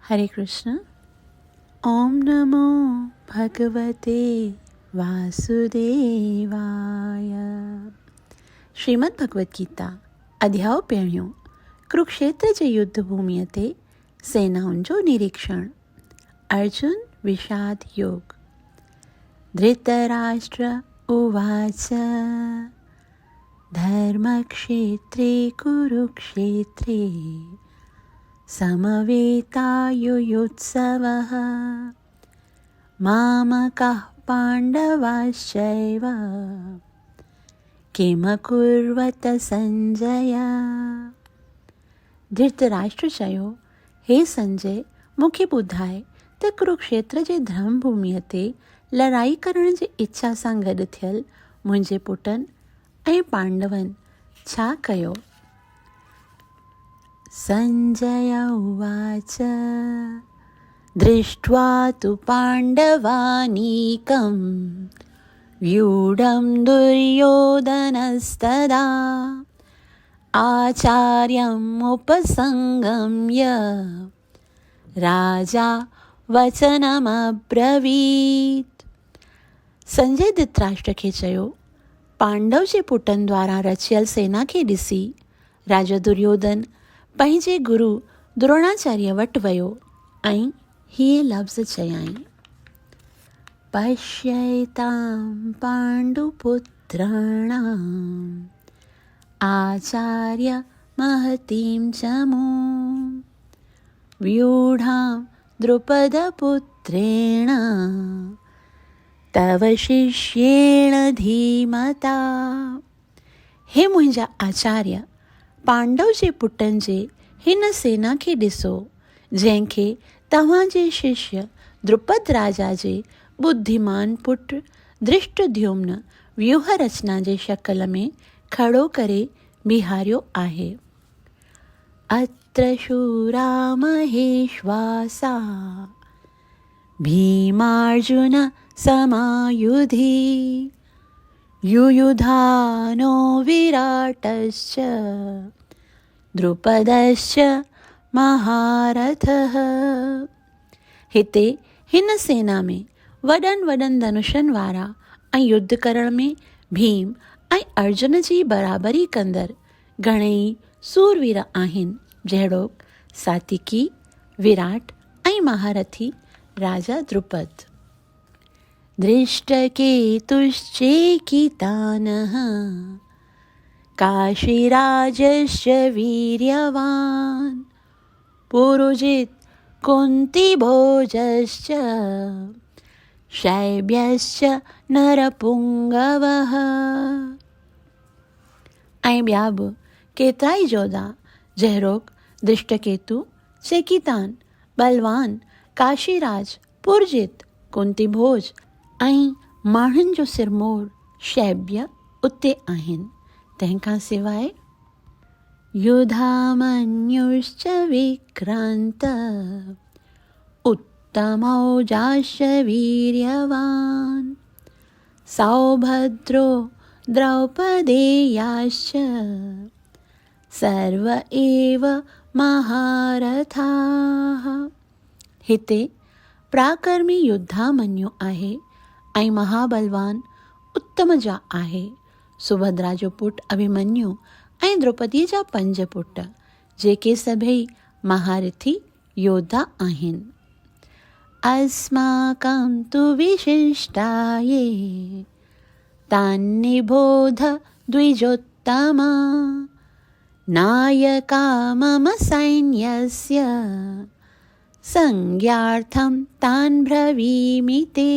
हरे कृष्ण। ओम नमो भगवते वासुदेवाय। श्रीमद् भगवद गीता अध्याय 1 कुरुक्षेत्र जे युद्ध भूमीअ ते सेनाउनि जो निरीक्षण। अर्जुन विषाद योग। धृतराष्ट्र उवाच धर्मक्षेत्रे कुरुक्षेत्रे समवेतायुयुत्सवः मामकाः पाण्डवाश्चैव किमकुर्वत संजय। धृतराष्ट्र चयो, हे संजय, मूंखे ॿुधाए त कुरुक्षेत्र जे धर्म भूमीअ ते लड़ाई करण जी इच्छा सां गॾु थियल मुंहिंजे पुटनि ऐं पांडवनि छा कयो। संजय उवाच दृष्ट्वा तु पाण्डवानीकं व्यूढं दुर्योधनस्तदा आचार्यम् उपसंगम्य राजा वचनमब्रवीत्। संजय धृतराष्ट्र खे चयो, पांडव जे पुटनि द्वारा रचियल सेना खे ॾिसी राजा दुर्योधन पंहिंजे गुरु द्रोणाचार्य वटि वियो ऐं हीअ लफ़्ज़ चयाईं। पश्यैतां पाण्डुपुत्राणाम् आचार्य महतीं च मूं व्यूढां द्रुपदपुत्रेण तव शिष्येण धीमता। हे मुंहिंजा आचार्य, पांडव जे पुटनि जे हिन सेना खे ॾिसो जंहिंखे तव्हांजे शिष्य द्रुपद राजा जे बुद्धिमान पुट धृष्टद्युम्न व्यूह रचना जे शकल में खड़ो करे बीहारियो आहे। अत्र शूरा महेश्वासा भीमार्जुन समायुधि युयुधानो विराटश्च द्रुपदश्च महारथः। हिते हिन सेना में वॾनि वॾनि धनुषनि वारा ऐं युद्ध करण में भीम ऐं अर्जुन जी बराबरी कंदड़ घणेई सूरवीर आहिनि, जहिड़ोक सातिकी, विराट ऐं महारथी राजा द्रुपद। धृष्टकेतुश्चेकितानः काशीराजश्च वीर्यवान् पुरुजित् कुन्तिभोजश्च शैब्यश्च नरपुङ्गवः। ऐं ॿिया बि केतिराई जोधा जहिड़ोक धृष्टकेतु, चेकितान, बलवान, काशीराज, पुरजित, कुंतीभोज ऐं माण्हुनि जो सिरमौर शैब्य उते आहिनि। तंहिंखां सवाइ युधामन्युश्च विक्रांत उत्तमौजाश्च वीर्यवान् सौभद्रो द्रौपदेयाश्च सर्व एव महारथाः। हिते प्राकर्मी युद्धामन्यु आहे ऐं महाबलवान उत्तमजा आहे। सुभद्रा जो पुट अभिमन्यु ऐं द्रौपदी जा 5 पुट जेके सभई महारथी योद्धा आहिनि। अस्माकं तु विशिष्टाये तान्निबोध द्विजोत्तमा नायका मम सैन्यस्य संज्ञार्थं तान् ब्रवीमि ते।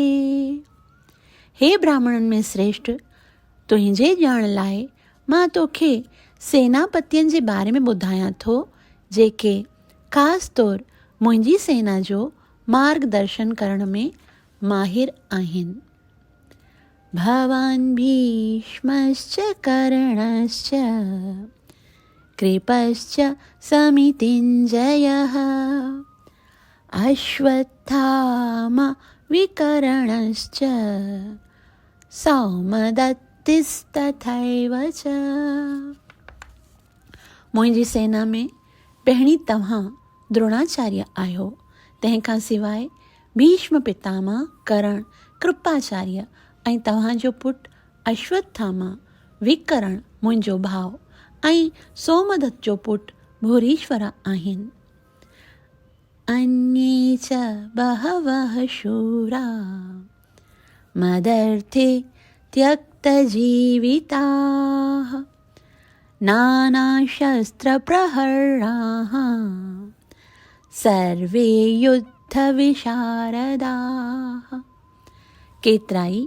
हे ब्राह्मणनि में श्रेष्ठ, तुंहिंजे ॼाण लाइ मां तोखे सेनापतियुनि जे बारे में ॿुधायां थो जेके ख़ासि तौर मुंहिंजी सेना जो मार्गदर्शन करण में माहिर आहिनि। भवान् भीष्मश्च कर्णश्च कृपश्च समितिञ्जयः अश्वत्थामा विकर्णश्च सौमदत्तिस्तथैव च। मुंहिंजी सेना में पहिरीं तव्हां द्रोणाचार्य आहियो, तंहिंखां सवाइ भीष्म पितामह, कर्ण, कृपाचार्य ऐं तव्हांजो पुटु अश्वत्थामा, विकर्ण मुंहिंजो भाउ ऐं सोमदत्त जो पुटु भूरीश्वर आहिनि। अन्ये च बहवः शूरा मदर्थे त्यक्तजीविताः नानाशस्त्रप्रहराः सर्वे युद्धविशारदाः। केतिराई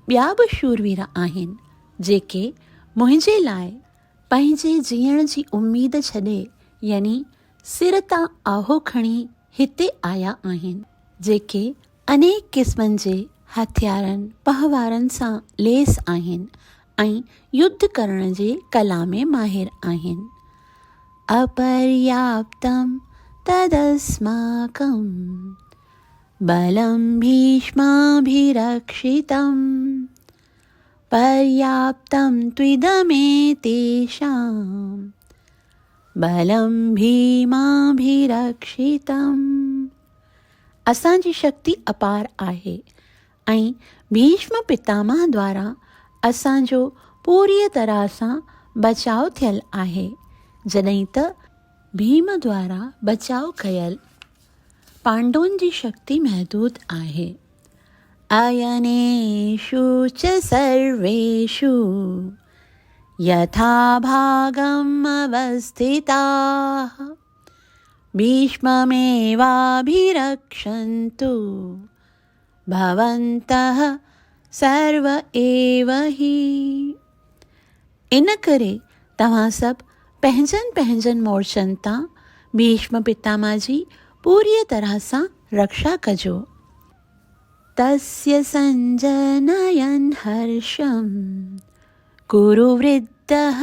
ॿिया बि शूरवीर आहिनि जेके मुंहिंजे लाइ पंहिंजे जीअण जी उमेद छॾे यानी सिर तां आहो खणी हिते आया आहिनि, जेके अनेक क़िस्मनि जे हथियारनि पहवारनि सां लेस आहिनि ऐं युद्ध करण जे कला में माहिर आहिनि। अपर्याप्तं तदस्माकं बलं भीष्माभिरक्षितं पर्याप्तं त्विदमेतेषां बलं भीमाभिरक्षितम्। असांजी शक्ति अपार आहे ऐं भीष्म पितामह द्वारा असांजो पूरीअ तरह सां बचाव थियल आहे, जॾहिं त भीम द्वारा बचाव कयल पांडवनि जी शक्ति महदूद आहे। अयनेषु च सर्वेषु यथा भागम् अवस्थिताः भीष्ममेवाभिरक्षन्तु भवन्तः सर्व एव हि। इन करे तव्हां सभु पंहिंजनि पंहिंजनि मोर्चनि तां भीष्म पितामह जी पूरीअ तरह सां रक्षा कजो। तस्य संजनयन् हर्षं कुरुवृद्धः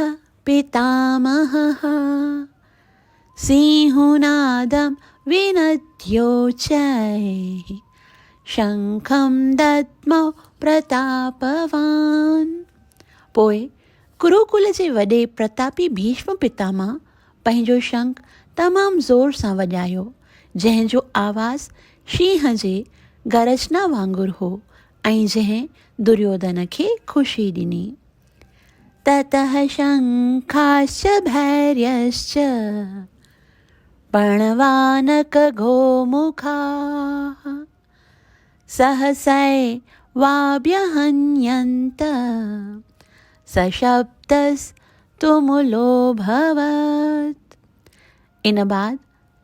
पितामहः सिंहनादं विनद्योच्चैः शंखं दद्मौ प्रतापवान्। पोइ कुरुकुल जे वॾे प्रतापी भीष्म पितामह पंहिंजो शंख तमामु ज़ोर सां वॼायो, जंहिंजो आवाज़ शींहं जे गरजना वांगुरु हो ऐं जंहिं दुर्योधन खे ख़ुशी ॾिनी। ततः शंखाश्च भैर्यश्च प्रणवानकगोमुखाः सहसैवाभ्यहन्यन्त सशब्दस्तुमुलोऽभवत्। इन बाद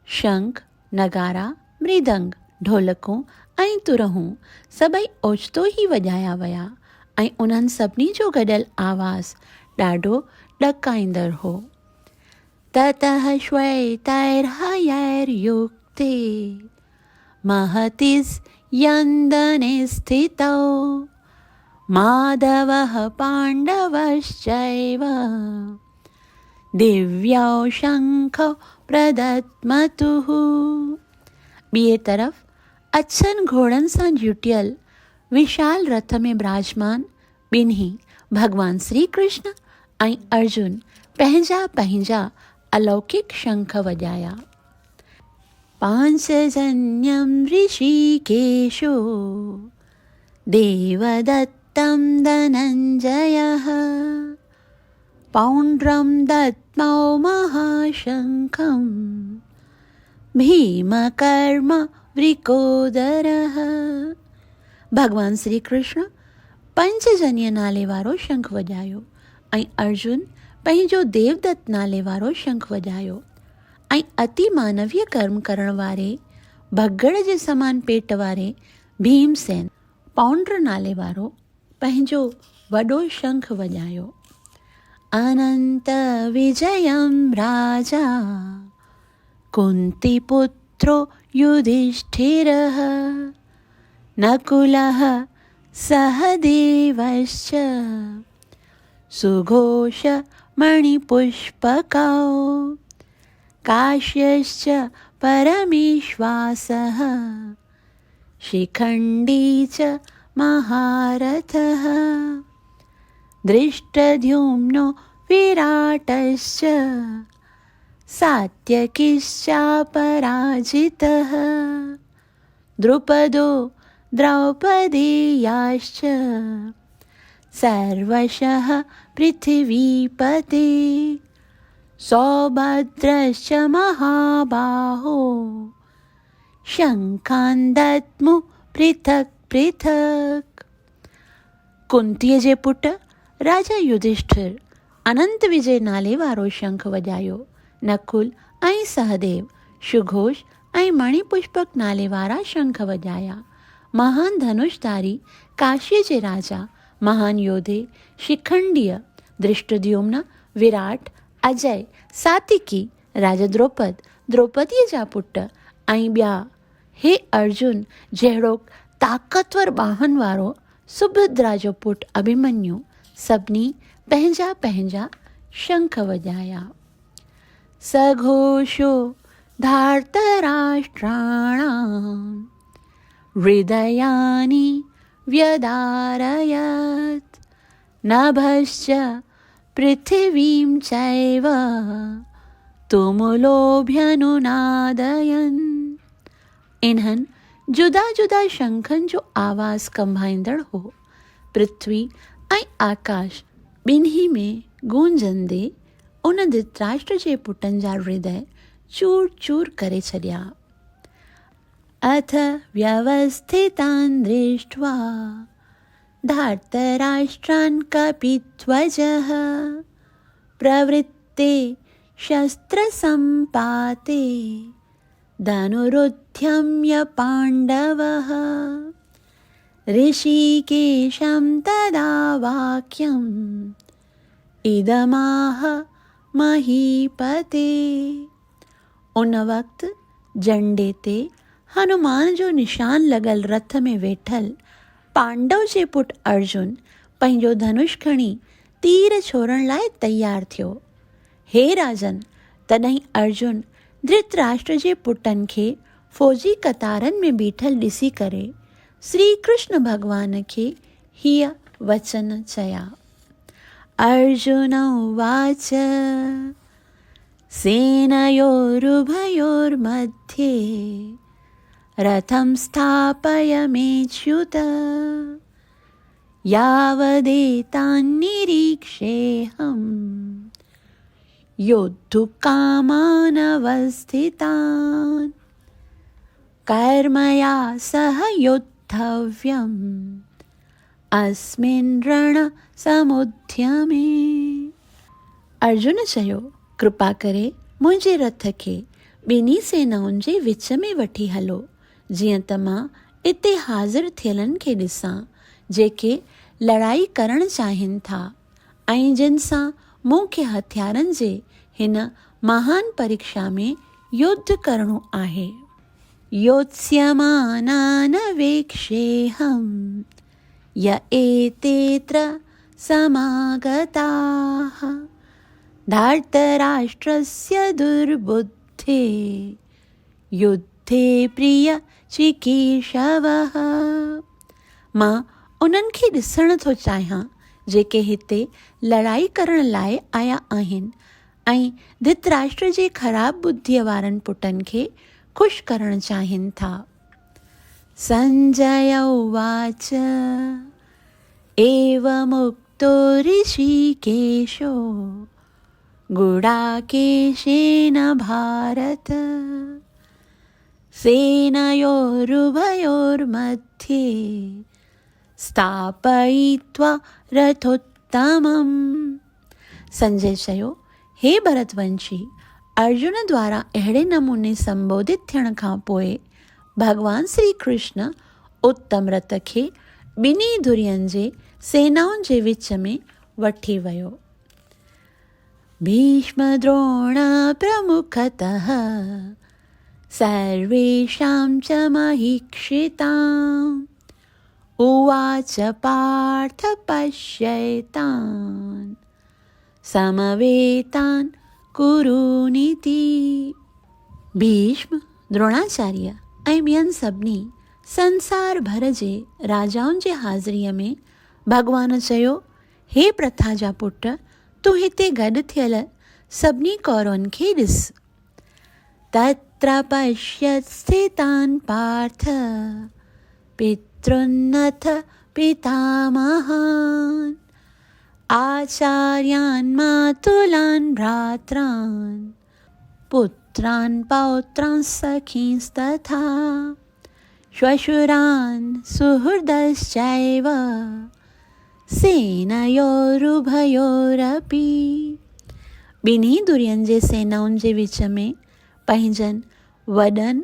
शंख, नगारा, मृदंग, ढोलकूं ऐं तुरहूं सभई ओचितो ई वॼाया विया ऐं उन्हनि सभिनी जो गॾियल आवाज़ ॾाढो ॾकाईंदड़ हो। ततः श्वेतैर्हयैर्युक्ते महति यन्दने स्थितौ माधवः पाण्डवश्चैव दिव्यौ शंखौ प्रदत्मतुः। ॿिए तरफ़ अछनि घोड़नि सां जुटियल विशाल रथ में विराजमान ॿिन्ही भगवान श्री कृष्ण ऐं अर्जुन पंहिंजा पंहिंजा अलौकिक शंख वॼाया। पांचजन्यं ऋषिकेशो देवदत्तं धनञ्जयः पौण्ड्रं दद्मौ महाशंखं भीमकर्म वृकोदरः। भगवान श्री कृष्ण पंचजन्य नाले वारो शंख वॼायो ऐं अर्जुन पंहिंजो देवदत्त नाले वारो शंख वॼायो ऐं अति मानवीय कर्म करण वारे भगड़ जे समान पेट वारे भीमसेन पौंड्र नाले वारो पंहिंजो वॾो शंख वॼायो। अनंत विजयं राजा कुन्तीपुत्रो युधिष्ठिरः नकुलः सहदेवश्च सुघोष मणिपुष्पकौ काश्यश्च परमेश्वासः शिखण्डी च महारथः दृष्टद्युम्नो विराटश्च सात्यकिश्चापराजितः द्रुपदो द्रौपदेयाश्च सर्वशः पृथिवीपते सौभद्रश्च महाबाहो शंखान् दद्मुः पृथक् पृथक्। कुंतीअ जे पुट राजा युधिष्ठिर अनंत विजय नाले वारो शंख वॼायो। नकुल ऐं सहदेव सुघोष ऐं मणिपुष्पक नाले वारा शंख वॼाया। महान धनुषधारी काशीअ जे राजा महान योधे शिखंडीय दृष्टद्युम्न विराट अजय सातिकी राजा द्रौपदीअ जा पुट ऐं ॿिया हे अर्जुन जहिड़ो ताक़तवर ॿाहनि वारो सुभद्रा जो पुट अभिमन्यु सभिनी पंहिंजा पंहिंजा शंख वॼाया। सघोषो धार्तराष्ट्राणां हृदयानि व्यदारयत् नभश्च पृथिवीं चैव तुमुलोऽभ्यनुनादयन्। इन्हनि जुदा जुदा शंखनि जो आवाज़ कंभाईंदड़ हो। पृथ्वी ऐं आकाश ॿिन्ही में गूंजंदे उन धृतराष्ट्र जे पुटनि जा हृदय चूर चूर करे छॾिया। अथ व्यवस्थितान् दृष्ट्वा धार्तराष्ट्रान् कपिध्वजः प्रवृत्ते शस्त्रसम्पाते धनुरुद्यम्य पाण्डवः ऋषिकेशं तदा वाक्यम् इदमाह महीपते। उन वक़्त झंडे ते हनुमान जो निशान लॻल रथ में वेठल पांडव जे पुट अर्जुन पंहिंजो धनुष खणी तीर छोड़ण लाइ तैयार थियो। हे राजन, तॾहिं अर्जुन धृतराष्ट्र जे पुटनि खे फ़ौजी कतारनि में बीठल ॾिसी करे श्री कृष्ण भॻवान खे हीअ वचन चया। अर्जुन उवाच सेनयोरुभयोर्मध्ये रथं स्थापयमेच्युत यावदेतान्निरीक्षेऽहम् योद्धुकामानवस्थितान् कर्मया सह योद्धव्यम् अस्मिन् रणसमुद्यमे। अर्जुन चयो, कृपा करे मुंहिंजे रथ खे ॿिन्ही सेनाउनि जे विच में वठी हलो, जीअं त मां इते हाज़िर थियलनि खे ॾिसां जेके लड़ाई करणु चाहिनि था ऐं जिन सां मूंखे हथियारनि जे हिन महान परीक्षा में युद्ध करणो आहे। योत्स्यमानान् वेक्षेऽहं य एतेऽत्र समागताः धार्तराष्ट्रस्य दुर्बुद्धे युद्धे प्रिय चिकीर्षवः। मां उन्हनि खे ॾिसण थो चाहियां जेके हिते लड़ाई करण लाइ आया आहिनि ऐं धृतराष्ट्र जे ख़राब बुद्धीअ वारनि पुटनि खे ख़ुशि करणु चाहिनि था। संजय उवाच एवमुक्तो ऋषिकेशो गुडाकेशेन भारत सेनयोरुभयोर्मध्ये स्थापयित्वा रथोत्तमम्। संजय चयो, हे भरतवंशी, अर्जुन द्वारा अहिड़े नमूने संबोधित थियण खां पोइ भगवान श्री कृष्ण उत्तम रथ खे ॿिन्ही धुरियुनि जे सेनाउनि जे विच में वठी वियो। भीष्म द्रोण प्रमुखतः सर्वेषां च महीक्षिताम् उवाच पार्थ पश्येतान् समवेतान् कुरुनीति। भीष्म, द्रोणाचार्य ऐं ॿियनि सभिनी संसार भर जे राजाउनि जे हाज़िरीअ में भॻवान चयो, हे प्रथा जा पुट, तूं हिते गॾु थियल सभिनी कौरवनि खे ॾिस। तत् तत्र पश्यत् स्थितान् पार्थ पितॄन्नथ पितामहान् आचार्यान् मातुलान् भ्रात्रान् पुत्रान् पौत्रान् सखींस्तथा श्वशुरान् सुहृदश्चैव सेनयोरुभयोरपि। ॿिन्ही दुर्यन जे सेनाउनि जे विच में पंहिंजनि वॾनि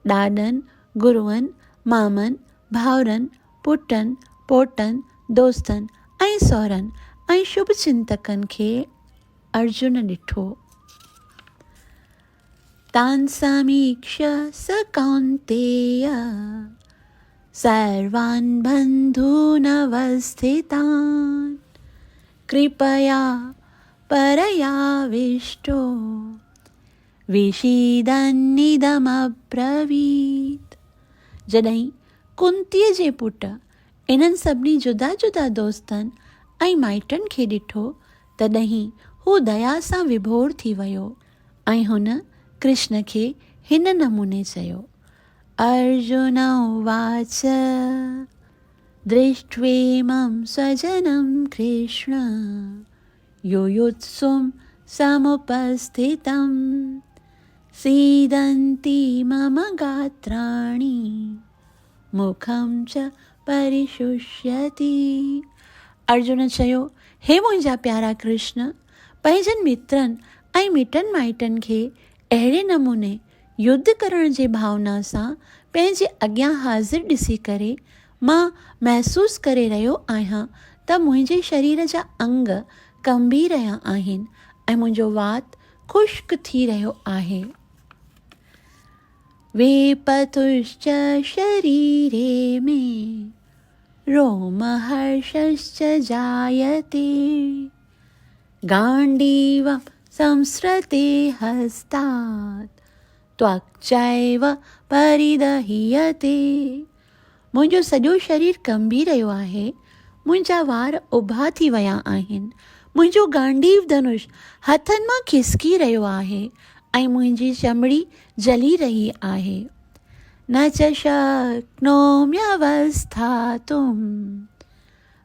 ॾाॾनि गुरुअनि मामनि भाउरनि पुटनि पोटनि दोस्तनि ऐं सहुरनि ऐं शुभ चिंतकनि खे अर्जुन ॾिठो। तान् समीक्ष्य स कौन्तेय सर्वान् बन्धूनवस्थितान् कृपया परयाविष्टो विषीदन्निदमब्रवीत्। जॾहिं कुंतीअ जे पुट इन्हनि सभिनी जुदा जुदा दोस्तनि ऐं माइटनि खे ॾिठो तॾहिं हू दया सां विभोर थी वियो ऐं हुन कृष्ण खे हिन नमूने चयो। अर्जुन उवाच दृष्ट्वेमं स्वजनं कृष्ण युयुत्सुं समुपस्थितं सीदन्ति मम गात्राणि मुखं च परिशुष्यति। अर्जुन चयो, हे मुंहिंजा प्यारा कृष्ण, पंहिंजनि मित्रनि ऐं मिटनि माइटनि खे अहिड़े नमूने युद्ध करण जे भावना सां पंहिंजे अॻियां हाज़िर ॾिसी करे मां महसूसु करे रहियो आहियां त मुंहिंजे शरीर जा अंग कंबी रहिया आहिनि ऐं मुंहिंजो वात ख़ुश्क थी रहियो आहे। वेपतुश्च शरीरे मे रोमहर्षश्च जायते गाण्डीवं संसृते हस्तात् त्वक्चैव परिदह्यते। मुंहिंजो सॼो शरीर कंबी रहियो आहे, मुंहिंजा वार उभा थी विया आहिनि, मुंहिंजो गांडीव धनुष हथनि मां खिसकी रहियो आहे ऐं मुंहिंजी चमड़ी जली रही आहे। न च शक्नोम्यवस्थातुं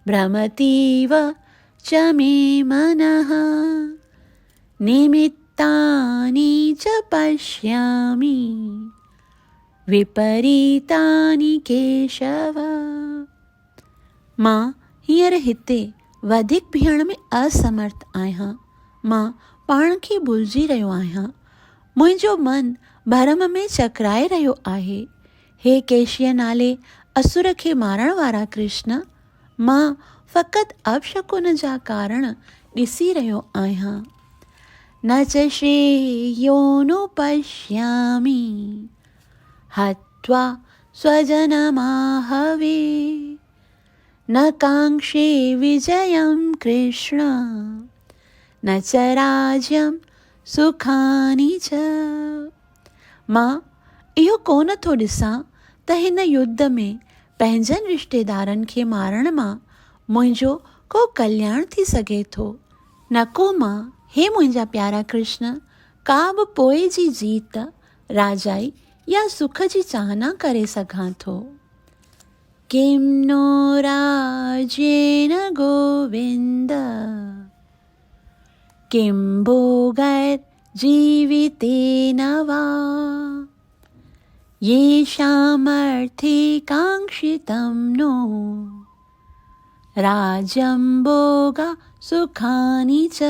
भ्रमतीव च मे मनः निमित्तानि च पश्यामि विपरीतानि केशव। मां हींअर हिते वधीक बीहण में असमर्थ आहियां, मां पाण खे भुलिजी रहियो आहियां, मुंहिंजो मन भरम में चकराए रहियो आहे। हे केशीअ नाले असुर खे मारण वारा कृष्ण, मां फ़क़ति अपशकुन जा कारण ॾिसी रहियो आहियां। न च श्रेयोनुपश्यामि हत्वा स्वजनमाहवे न काङ्क्षे विजयं कृष्ण न च राज्यं सुखानि च। मां इहो कोन थो ॾिसां त हिन युद्ध में पंहिंजनि रिश्तेदारनि खे मारण मां मुंहिंजो को कल्याण थी सघे थो, न को मां हे मुंहिंजा प्यारा कृष्ण का बि पोइ जी जीत राजाई या सुख जी चाहना करे सघां थो। किं नो राज्येन गोविन्द किं भोगैर्जीवितेन वा येषामर्थे काङ्क्षितं नो राज्यं भोगा सुखानि च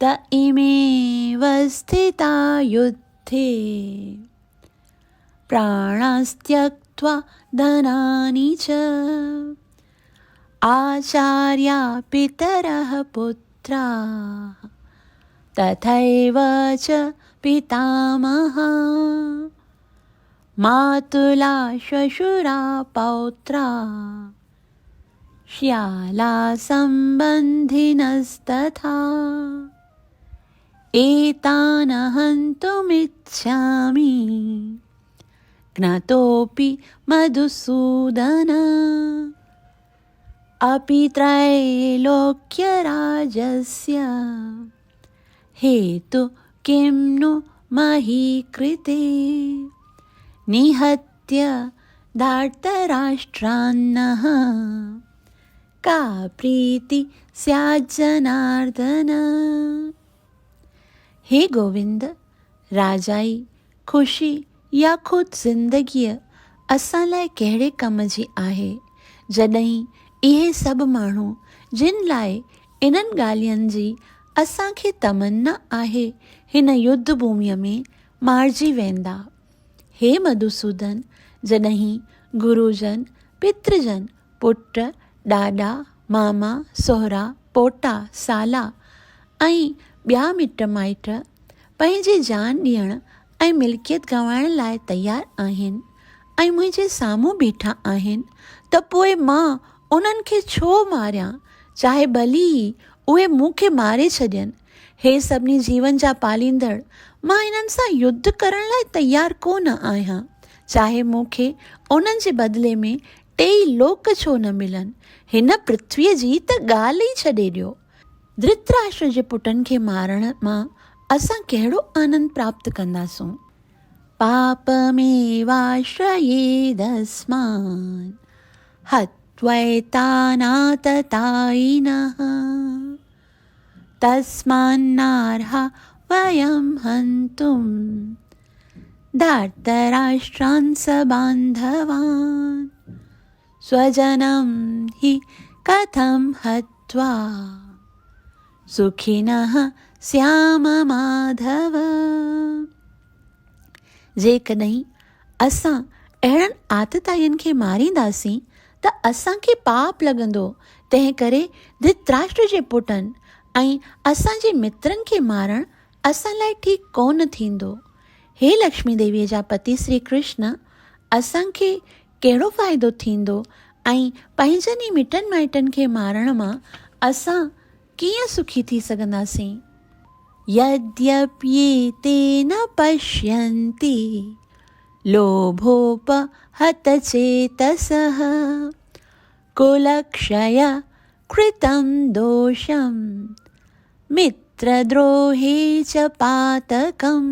त इमेव स्थिता युद्धे प्राणास्त्यक्त्वा धनानि च आचार्या पितरः पुत्राः तथैव च पितामहा मातुला श्वशुरा पौत्रा श्याला सम्बन्धिनस्तथा एतान् हन्तुमिच्छामि ज्ञातोऽपि मधुसूदन अपि त्रैलोक्यराजस्य हेतु किं नु महीकृते निहत्य धार्तराष्ट्रान्नः का प्रीति स्याज्जनार्दन। हे गोविंद, राजाई ख़ुशी या ख़ुदि ज़िंदगीअ असां लाइ कहिड़े कम जी आहे, जॾहिं इहे सभु माण्हू जिन लाइ इन्हनि ॻाल्हियुनि जी असांखे तमन्ना आहे हिन युद्ध भूमीअ में मारिजी वेंदा। हे मधुसूदन, जॾहिं गुरुजन, पितृजन, पुट, ॾाॾा, मामा, सोहरा, पोटा, साला ऐं ॿिया मिट माइट पंहिंजी जान ॾियण ऐं मिल्कियत गंवाइण लाइ तयारु आहिनि ऐं मुंहिंजे साम्हूं बीठा आहिनि, त पोइ मां उन्हनि खे छो मारियां, चाहे भली ई उहे मूंखे मारे छॾनि। हे सभिनी जीवन जा पालींदड़, मां इन्हनि सां युद्ध करण लाइ तयारु कोन आहियां, चाहे मूंखे उन्हनि जे बदिले में 3 लोक छो न मिलनि। हिन पृथ्वीअ जी त ॻाल्हि ई छॾे ॾियो। धृतराष्ट्र जे पुटनि खे मारण मां असां कहिड़ो आनंद प्राप्त कंदासूं। पापमेवाश्रयेदस्मान् हत्वैतानाततायिनः तस्मान्नार्हा वयं हन्तुं धार्तराष्ट्रान् सबान्धवान् स्वजनं हि कथं हत्वा सुखिनः स्याम माधव। जेकॾहिं असां अहिड़नि आतताइयुनि खे मारींदासीं त असांखे पाप लॻंदो, तंहिं करे धृतराष्ट्र जे पुटनि ऐं असांजे मित्रनि खे मारणु असां लाइ ठीकु कोन थींदो। हे लक्ष्मी देवीअ जा पति श्री कृष्ण, असांखे कहिड़ो फ़ाइदो थींदो ऐं पंहिंजनि ई मिटनि माइटनि खे मारण मां असां कीअं सुखी थी सघंदासीं। यद्यप्येते न पश्यन्ति लोभोपहतचेतसः कुलक्षय कृतं दोषं मित्रद्रोहे च पातकं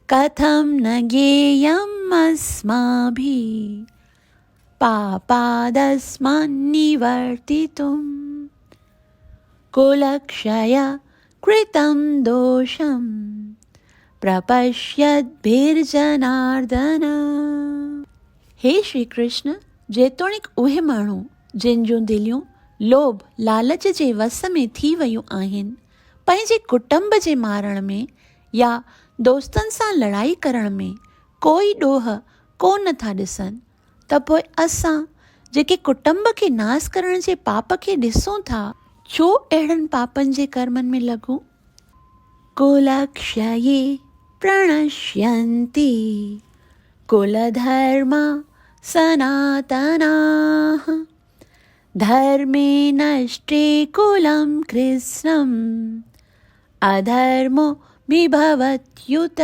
कथं न ज्ञेयम् अस्माभिः पापादस्मान्निवर्तितुम्। कुलक्षय कृतं दोषं प्रपश्यद्भिर्जनार्दन। हे श्री कृष्ण, जेतोणीक उहे माण्हू जिन जूं दिलियूं लोभ लालच जे वस में थी वियूं आहिनि, पंहिंजे कुटुंब जे मारण में या दोस्तनि सां लड़ाई करण में कोई ॾोह कोन था ॾिसनि, त पोइ असां जेके कुटुंब खे नास करण जे पाप खे ॾिसूं था, छो अहिड़नि पापनि जे कर्मनि में लॻूं। कुलक्षये प्रणश्यन्ति कुलधर्मा सनातनाः धर्मे नष्टे कुलं कृत्स्नम् अधर्मो विभवत्युत।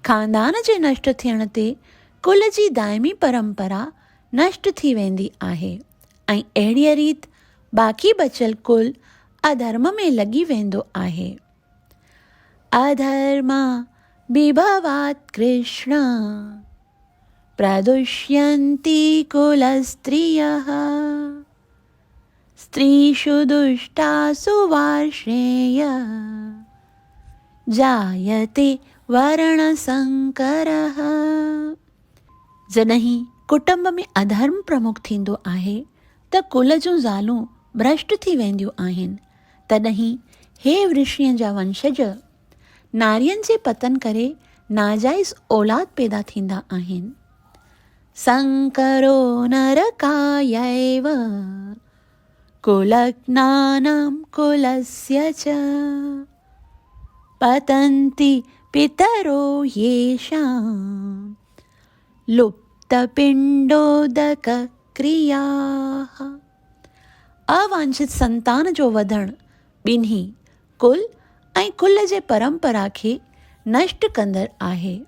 खानदान जे नष्ट थियण ते कुल जी दाइमी परंपरा नष्ट थी वेंदी आहे ऐं अहिड़ीअ रीति बाक़ी बचियल कुल अधर्म में लॻी वेंदो आहे। अधर्मा विभवात् कृष्ण प्रदुष्यन्ति कुलस्त्रियः स्त्रीषु दुष्टासु वार्ष्णेय जायते वर्णसंकरः। जॾहिं कुटुंब में अधर्म प्रमुख थींदो आहे त कुल जूं ज़ालूं भ्रष्ट थी वेंदियूं आहिनि। तॾहिं हे वृष्णिय जा वंशज, नारियनि जे पतन करे नाजाइज़ औलाद पैदा थींदा आहिनि। संकरो नरकायैव कुलज्ञानां कुलस्य च पतन्ति पितरो येषां लुप्तपिण्डोदकक्रियाः। अवांछित संतान जो वधणु ॿिन्ही कुल ऐं कुल जे परंपरा खे नष्ट कंदड़ आहे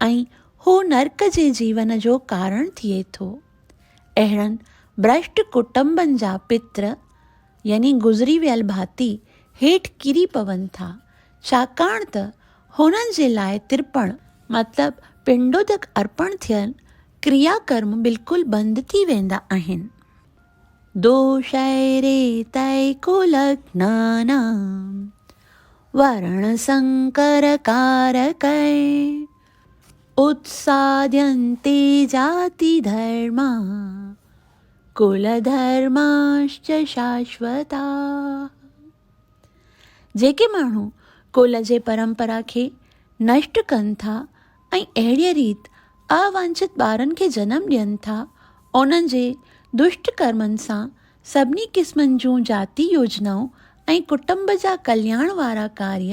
ऐं हू नर्क जे जीवन जो कारण थिए थो। अहिड़नि भ्रष्ट कुटुंबनि जा पित्र यानी गुज़री वियल भाती हेठि किरी पवनि था, छाकाणि त हुननि जे लाइ तिरपण मतिलबु पिंडोदक अर्पण थियल क्रियाकर्म बिल्कुलु बंदि थी वेंदा आहिनि। दोषैरेतैकुलग्नानां वर्णसङ्करकारकै उत्साद्यन्ते जातिधर्मा कुलधर्माश्च शाश्वता। जेके माण्हू कुल जे परंपरा खे नष्ट कनि था ऐं अहिड़ीअ रीति अवांछित ॿारनि खे जनमु ॾियनि था, उन्हनि जे दुष्ट कर्मनि सां सभिनी क़िस्मनि जूं जाति योजनाऊं ऐं कुटुंब जा कल्याण वारा कार्य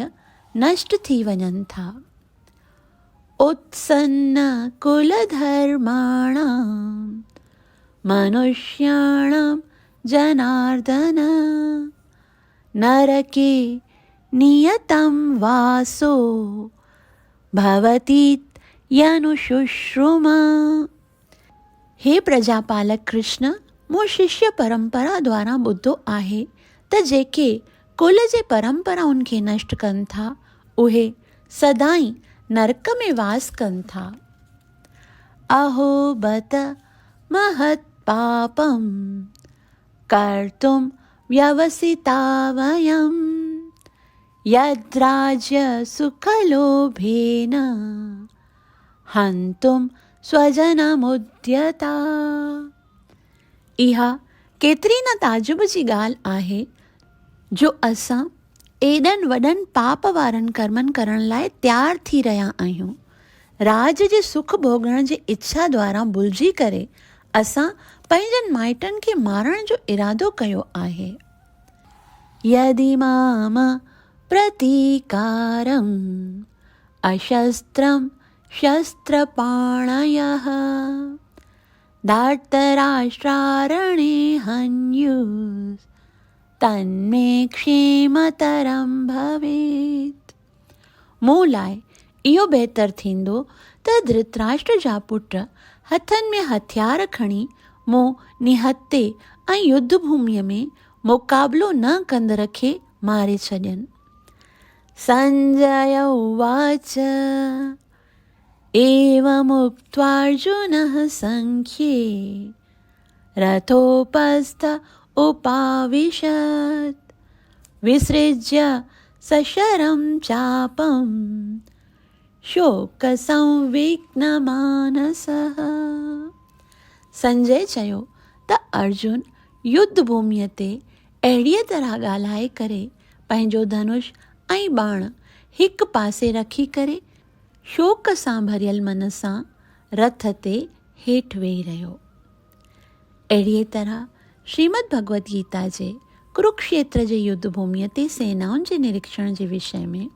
नष्ट थी वञनि था। उत्सन्न कुलधर्माणां मनुष्याणां जनार्दन नरके नियतं वासो भवतीत्यनुशुश्रुमा। हे प्रजापालक कृष्ण, मूं शिष्य परंपरा द्वारा ॿुधो आहे त जेके कुल जे परंपराउनि खे नष्ट कनि था उहे सदाईं नरक में वास कनि था। अहो बत महत् पापं कर्तुं व्यवसिता वयं यद्राज्य सुखलोभेन हन्तुं स्वजनमुद्यता। इहा केतिरी न ताजुब जी ॻाल्हि आहे जो असां एॾनि वॾनि पाप वारनि कर्मनि करण लाइ तयारु थी रहिया आहियूं। राज जे सुख भोगण जी इच्छा द्वारा भुलिजी करे असां पंहिंजनि माइटनि खे मारण जो इरादो कयो आहे। यदि माम प्रतीकारम् अशस्त्रं शस्त्रपाणयः धार्तराष्ट्रारणे हन्युः तन्मे क्षेमतरं भवेत्। मूं लाइ इहो बहितर थींदो त धृतराष्ट्र जा पुट हथनि में हथियार खणी मूं निहते ऐं युद्ध भूमीअ में मुक़ाबिलो न कंदड़ खे मारे छॾनि। संजय उवाच एवमुक्त्वार्जुनः संख्ये रथोपस्थ उपाविशत् विसृज्य सशरं चापं शोकसंविघ्नमानसः। संजय चयो त अर्जुन युद्ध भूमीअ ते अहिड़ीअ तरह ॻाल्हाए करे पंहिंजो धनुष ऐं बाण हिकु पासे रखी करे शोक सां भरियल मन सां रथ ते हेठि वेही रहियो। अहिड़ीअ तरह श्रीमद् भगवद गीता जे कुरुक्षेत्र जे युद्ध भूमीअ ते सेनाउनि जे निरीक्षण जे विषय में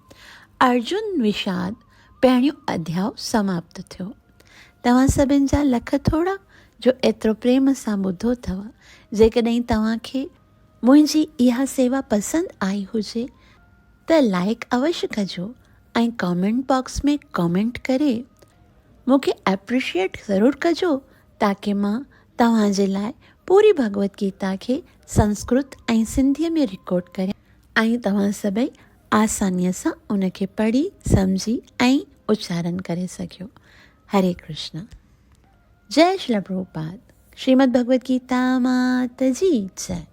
अर्जुन विषाद पहिरियों अध्याय समाप्त थियो। तव्हां सभिनि जा लख थोड़ा जो एतिरो प्रेम सां ॿुधो अथव। जेकॾहिं तव्हांखे मुंहिंजी इहा सेवा पसंदि आई हुजे त लाइक अवश्य कजो ऐं कमेंट बॉक्स में कमेंट करे मूंखे एप्रिशिएट ज़रूरु कजो ताकी मां तव्हांजे लाइ पूरी भगवत गीता खे संस्कृत ऐं सिंधीअ में रिकॉर्ड करियां ऐं तव्हां सभई आसानीअ सां उनखे पढ़ी सम्झी ऐं उच्चारण करे सघियो। हरे कृष्ण। जय श्री प्रभुपाद। श्रीमद् भगवद गीता माता जी जय।